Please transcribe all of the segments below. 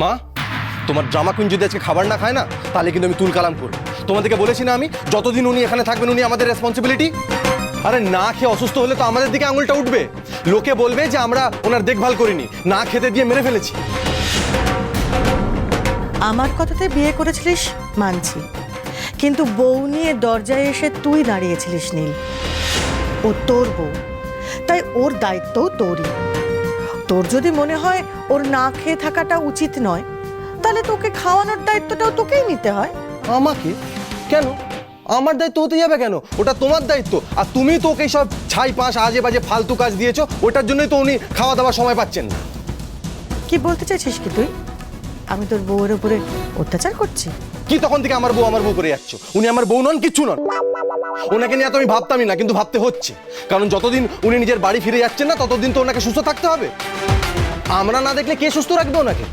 মা, তোমার drama queen যদি আজকে খাবার না খায় না, তাহলে কিন্তু আমি তুল কালাম করবো। তোমাদেরকে বলেছি না আমি, যতদিন উনি এখানে থাকবেন উনি আমাদের রেসপন্সিবিলিটি। আরে না খেয়ে অসুস্থ হলে তো আমাদের দিকে আঙুলটা উঠবে, লোকে বলবে যে আমরা ওনার দেখভাল করিনি, না খেতে দিয়ে মেরে ফেলেছি। আমার কথাতে বিয়ে করেছিলিস মানছি, কিন্তু বউ নিয়ে দরজায় এসে তুই দাঁড়িয়েছিলিস নীল। ও তোর বউ, তাই ওর দায়িত্বও তোরই। তোর যদি মনে হয় ওর না খেয়ে থাকাটা উচিত নয়, তাহলে তোকে খাওয়ানোর দায়িত্বটাও তোকেই নিতে হয়। আমাকে কেন? আমার দায়িত্ব হতে যাবে কেন? ওটা তোমার দায়িত্ব। আর তুমি তো ওকে সব ছাই পাঁশ আজে বাজে ফালতু কাজ দিয়েছো, ওটার জন্যই তো উনি খাওয়া দাওয়ার সময় পাচ্ছেন না। কি বলতে চাইছিস কি তুই? আমি তোর বউয়ের উপরে অত্যাচার করছি? কি তখন থেকে আমার বউ করে যাচ্ছ? উনি আমার বউ নন, কিচ্ছু নন। ওনাকে নিয়ে তো আমি ভাবতামই না, কিন্তু ভাবতে হচ্ছে, কারণ যতদিন উনি নিজের বাড়ি ফিরে যাচ্ছেন না, ততদিন তো ওনাকে সুস্থ থাকতে হবে। আমরা না দেখলে কে সুস্থ রাখবে ওনাকে?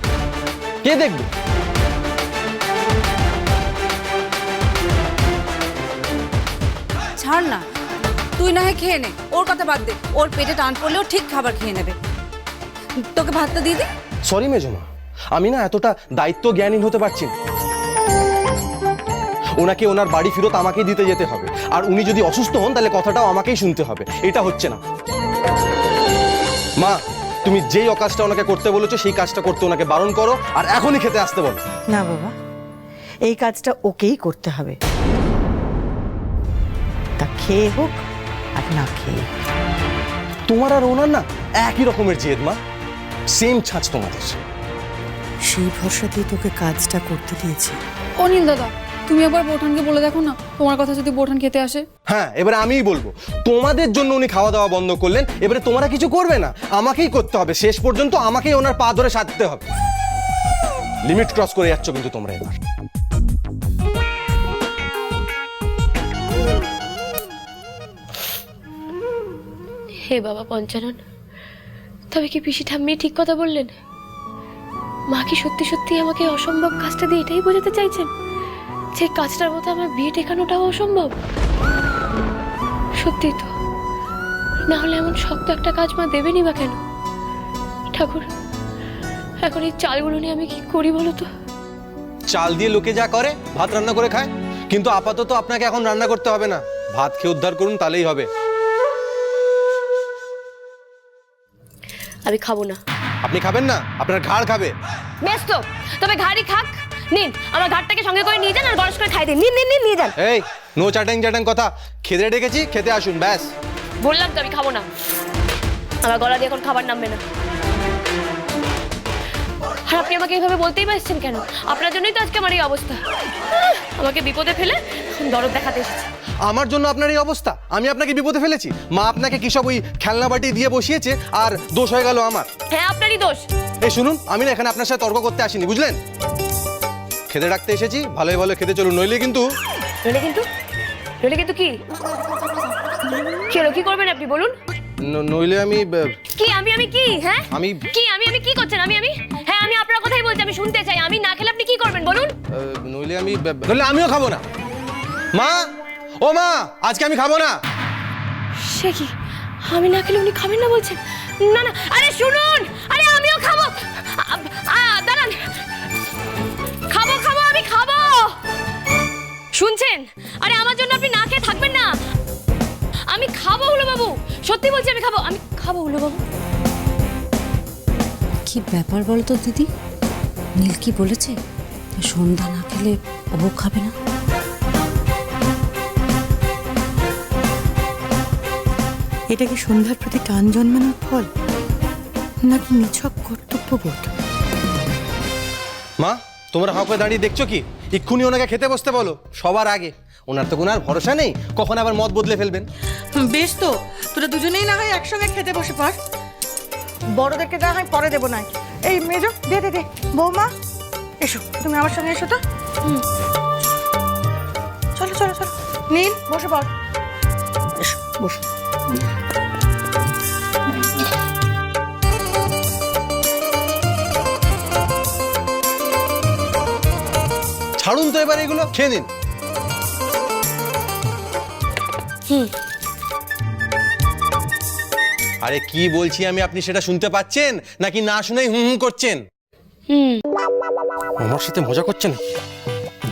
কে দেখবে? ছাড় না, তুই না হয় খেয়ে নে, ওর কথা বাদ দে। ওর পেটে টান পড়লেও ঠিক খাবার খেয়ে নেবে। তোকে ভাতটা দিয়ে দি। সরি মেজমা, আমি না এতটা দায়িত্ব জ্ঞানহীন হতে পারছি না। ওনাকে ওনার বাড়ি ফেরত আমাকেই দিতে যেতে হবে, আর উনি যদি অসুস্থ হন তাহলে কথাটাও আমাকেই শুনতে হবে। এটা হচ্ছে না। মা, তুমি যেই অকাজটা ওনাকে করতে বলেছো সেই কাজটা করতে ওনাকে বারণ করো, আর এখনই খেতে আসতে বলো। না বাবা, এই কাজটা ওকেই করতে হবে, তা খেয়ে হোক আর না খেয়ে। তোমার আর ওনার না একই রকমের জেদ মা, সেম ছাঁচ তোমাদের। সেই ভরসাতেই তোকে কাজটা করতে দিয়েছি। অনিল দাদা, তুমি একবার বোঠানকে বলে দেখো না, তোমার কথা যদি বোঠান খেতে আসে। হ্যাঁ, এবারে আমিই বলবো। তোমাদের জন্য উনি খাওয়া দাওয়া বন্ধ করলেন, এবারে তোমরা কিছু করবে না, আমাকেই করতে হবে। শেষ পর্যন্ত আমাকেই ওনার পা ধরে সাধতে হবে। লিমিট ক্রস করে যাচ্ছ কিন্তু তোমরা এবার। হে বাবা পঞ্চানন, তবে কি পিসি ঠাম্মি ঠিক কথা বললেন? মা কি সত্যি সত্যি আমাকে অসম্ভব কাজটা দিয়ে এটাই বোঝাতে চাইছেন যে কাজটার মতো আমার বিয়ে টেকানোটাও অসম্ভব? সত্যি তো, না হলে এমন শক্ত একটা কাজ মা দেবেনি বা কেন? ঠাকুর, এখন এই চালগুলো নিয়ে আমি কি করি বলো তো? চাল দিয়ে লোকে যা করে, ভাত রান্না করে খায়, কিন্তু আপাতত আপনাকে এখন রান্না করতে হবে না। ভাত খেয়ে উদ্ধার করুন, তাহলেই হবে। আমি খাবো না। আপনি খাবেন না? আপনার ঘাড় খাবে। বেশ তো, তবে ঘাড়ি খাক। নিন, আমার ঘাটটাকে সঙ্গে করে নিয়ে যান আর গরস করে খাই দিন। নিন নিন নিন, নিয়ে যান। এই, নো চাটাং চাটাং কথা। খেতে ডেকেছি, খেতে আসুন, ব্যাস। বললাম তো আমি খাবো না। আমার গলা দিয়ে এখন খাবার নামবে না। আর আপনি আমাকে এইভাবে বলতেই পারছেন কেন? আপনার জন্যই তো আজকে আমার এই অবস্থা। আমাকে বিপদে ফেলে দরদ দেখাতে এসেছে। আমার জন্য আপনার এই অবস্থা? আমি আপনাকে বিপদে ফেলেছি? মা আপনাকে কি সব ওই খেলনা বাটি দিয়ে বসিয়েছে আর দোষ হয়ে গেল আমার? হ্যাঁ, আপনারই দোষ। এই শুনুন, আমি না এখানে আপনার সাথে তর্ক করতে আসিনি, বুঝলেন? খেতে রাখতে এসেছি, ভালোই ভালো খেতে চলুন, নইলে কিন্তু। নইলে কিন্তু? নইলে কিন্তু কি? কি হলো, কি করবেন আপনি বলুন? নইলে আমি কি আমি কি? হ্যাঁ, আমি কি আমি কি করছেন? আমি হ্যাঁ, আমি আপনার কথাই বলছি, আমি শুনতে চাই। আমি না খেলে আপনি কি করবেন বলুন? নইলে আমিও খাবো না। মা, ও মা, আজকে আমি খাবো না। সে কি, আমি না খেলে উনি খাবেন না বলছেন? না না, আরে শুনুন, আরে আমিও খাবো। দাঁড়ান, খাবো খাবো, আমি খাবো। শুনছেন? আরে আমার জন্য আপনি না খেয়ে থাকবেন না। আমি খাবো হুলো বাবু, সত্যি বলছি আমি খাবো। আমি খাবো হুলো বাবু। কি ব্যাপার বলো তো দিদি? নীল কি বলেছে? সন্ধ্যা না খেলে ও খাবে না? এটা কি সন্ধ্যার প্রতি টান জন্মানোর ফল, নাকি নিছক কর্তব্যবোধ? মা, তোমরা হাঁকে দাঁড়িয়ে দেখছো কি? এক্ষুনি ওনাকে খেতে বসতে বলো, সবার আগে। ওনার তো কোনো আর ভরসা নেই, কখন আবার মত বদলে ফেলবেন। বেশ তো, তোরা দুজনেই না হয় একসঙ্গে খেতে বসে পড়। বড়দেরকে যা হয় পরে দেবো। নাই এই মেজো, দে দে দে। বৌমা এসো, তুমি আমার সঙ্গে এসো তো। চলো চলো চলো, নীল বসে পড়। এসো বসো। ছাড়ুন তো এবার এগুলো, খেয়ে নিন। আরে কি বলছি আমি, আপনি সেটা শুনতে পাচ্ছেন নাকি না শুনেই হুম হুম করছেন? হুম আমার সাথে মজা করছে নাকি?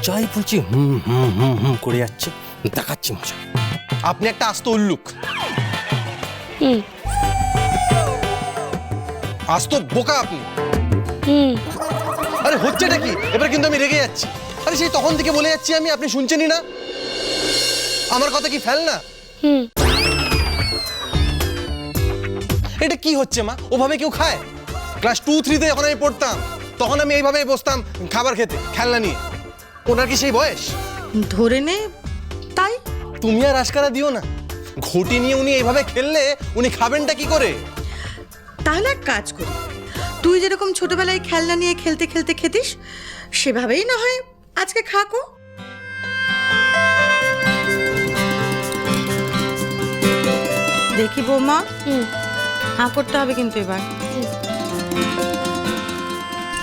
যাই বলছি হুম হুম হুম হুম করে যাচ্ছে, দেখাচ্ছি মজা। আপনি একটা আস্ত উল্লুক, হুম আস্ত বোকা আপনি। হুম আরে হচ্ছেটা কি? এবার কিন্তু আমি রেগে যাচ্ছি। আরে সেই তখন থেকে বলে যাচ্ছি আমি, আপনি শুনছেনই না। আমার কথা কি ফেল না? হুম এটা কি হচ্ছে মা? ওভাবে কেউ খায়? ক্লাস 2-3-তে যখন আমি পড়তাম তখন আমি এইভাবে বসতাম খাবার খেতে, খেলনা নিয়ে। ওনার কি সেই বয়স? ধরে নে তাই। তুমি আর আশকারা দিও না। ঘটি নিয়ে উনি এইভাবে খেললে উনি খাবেনটা কি করে? তাহলে এক কাজ করি, তুই যেরকম ছোটবেলায় খেলনা নিয়ে খেলতে খেলতে খেতিস সেভাবেই না হয় আজকে খাকো। দেখি বৌমা, হুম হাঁ করতে হবে কিন্তু এবার।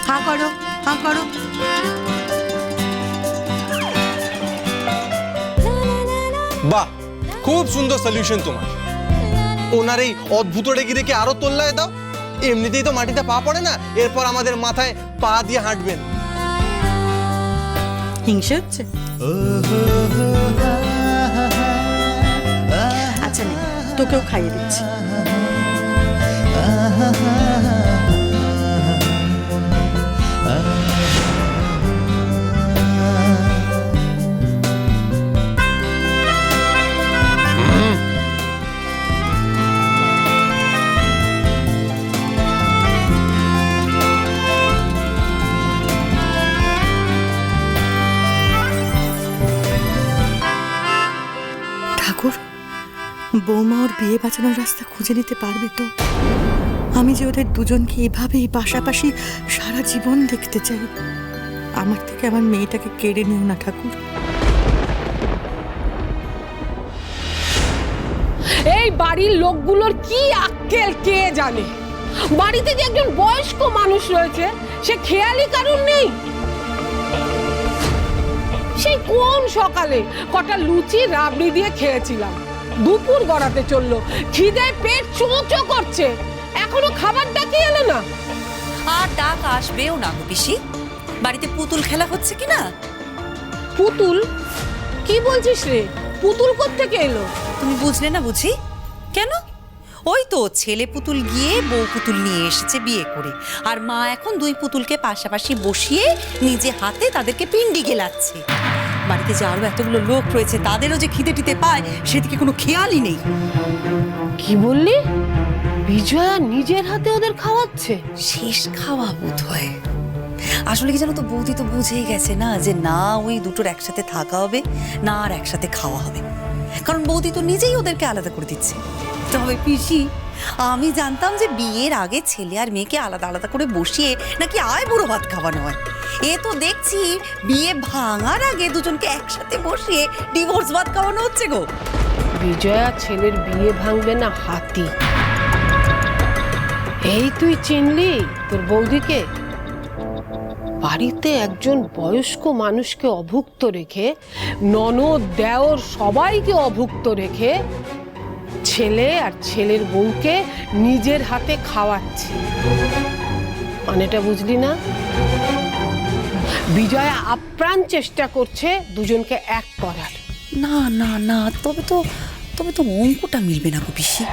হাঁ করো, হাঁ করো। বাহ, খুব সুন্দর সলিউশন তোমার। ওনার এই অদ্ভুত রেগে রেখে আরো তোল্লায় দাও। এমনিতেই তো মাটিতে পা পড়ে না, এরপর আমাদের মাথায় পা দিয়ে হাঁটবেন। হিংসে হচ্ছে? আচ্ছা নে, তোকেও খাইয়ে দিচ্ছি। ঠাকুর, বৌমা ওর বিয়ে বাঁচানোর রাস্তা খুঁজে নিতে পারবে তো? আমি যে ওদের দুজনকে এভাবেই পাশাপাশি সারা জীবন দেখতে চাই। আমার থেকে আমার মেয়েটাকে কেড়ে নিও না ঠাকুর। এই বাড়ির লোকগুলোর কি আক্কেল কে জানে। বাড়িতে যে একজন বয়স্ক মানুষ রয়েছে সে খেয়ালই কারণ নেই। সেই কোন সকালে কটা লুচি রাবড়ি দিয়ে খেয়েছিলাম, দুপুর গড়াতে চললো, খিদে পেট চোচো করছে, এখনো খাবার ডাকি এলো না। আর ডাক আসবেও না গো পিসি। বাড়িতে পুতুল খেলা হচ্ছে কি না? পুতুল? কি বলছিস রে? পুতুল কোত্থেকে এলো? তুমি বুঝলে না বুঝি? কেন? ওই তো ছেলে পুতুল গিয়ে বউ পুতুল নিয়ে এসেছে বিয়ে করে, আর মা এখন দুই পুতুলকে পাশাপাশি বসিয়ে নিজে হাতে তাদেরকে পিন্ডি গেলাচ্ছে। বাড়িতে যে আরো এতগুলো লোক রয়েছে তাদেরও যে খিদে টিতে পায় সেদিকে কোনো খেয়ালই নেই। কি বললি? বিজয়া নিজের হাতে ওদের খাওয়াচ্ছে? শেষ খাওয়া বোধ হয়। আসলে কি জানো তো, বৌদি তো বুঝেই গেছে না যে না ওই দুটোর একসাথে থাকা হবে না আর একসাথে খাওয়া হবে, কারণ বৌদি তো নিজেই ওদেরকে আলাদা করে দিচ্ছে। তবে পিসি, আমি জানতাম যে বিয়ের আগে ছেলে আর মেয়েকে আলাদা আলাদা করে বসিয়ে নাকি আয় বুড়ো ভাত খাওয়ানো হয়। এ তো দেখছি বিয়ে ভাঙার আগে দুজনকে একসাথে বসিয়ে ডিভোর্স ভাত খাওয়ানো হচ্ছে গো। বিজয়া ছেলের বিয়ে ভাঙবে না হাতি। এই তুই চিনলি তোর বৌদিকে? বাড়িতে একজন বয়স্ক মানুষকে অভুক্ত রেখে, ননদ দেওর সবাইকে অভুক্ত রেখে, ছেলে আর ছেলের বউকে নিজের হাতে খাওয়াচ্ছে। মানেটা বুঝলি না? বিজয়া আপ্রাণ চেষ্টা করছে দুজনকে এক করার। না না না, তবে তো অঙ্কটা মিলবে না গো পিসি।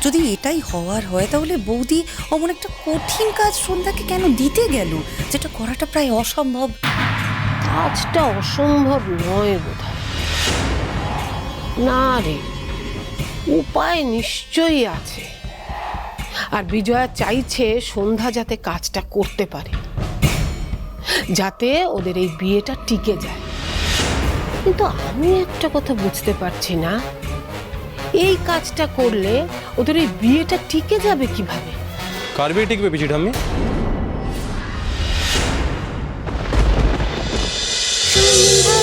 যদি এটাই হওয়ার হয় তাহলে বৌদি অমন একটা কঠিন কাজ সন্ধ্যাকে কেন দিতে গেল, যেটা করাটা প্রায় অসম্ভব। কাজটা অসম্ভব নয় বোধহয়। না রে, উপায় নিশ্চয়ই আছে। আর বিজয়া চাইছে সন্ধ্যা যাতে কাজটা করতে পারে, যাতে ওদের এই বিয়েটা টিকে যায়। কিন্তু আমি একটা কথা বুঝতে পারছি না, এই কাজটা করলে ওদের এই বিয়েটা টিকে যাবে কিভাবে? কার বিয়ে টিকবে পিসি ঠাম্মি? সন্ধ্যা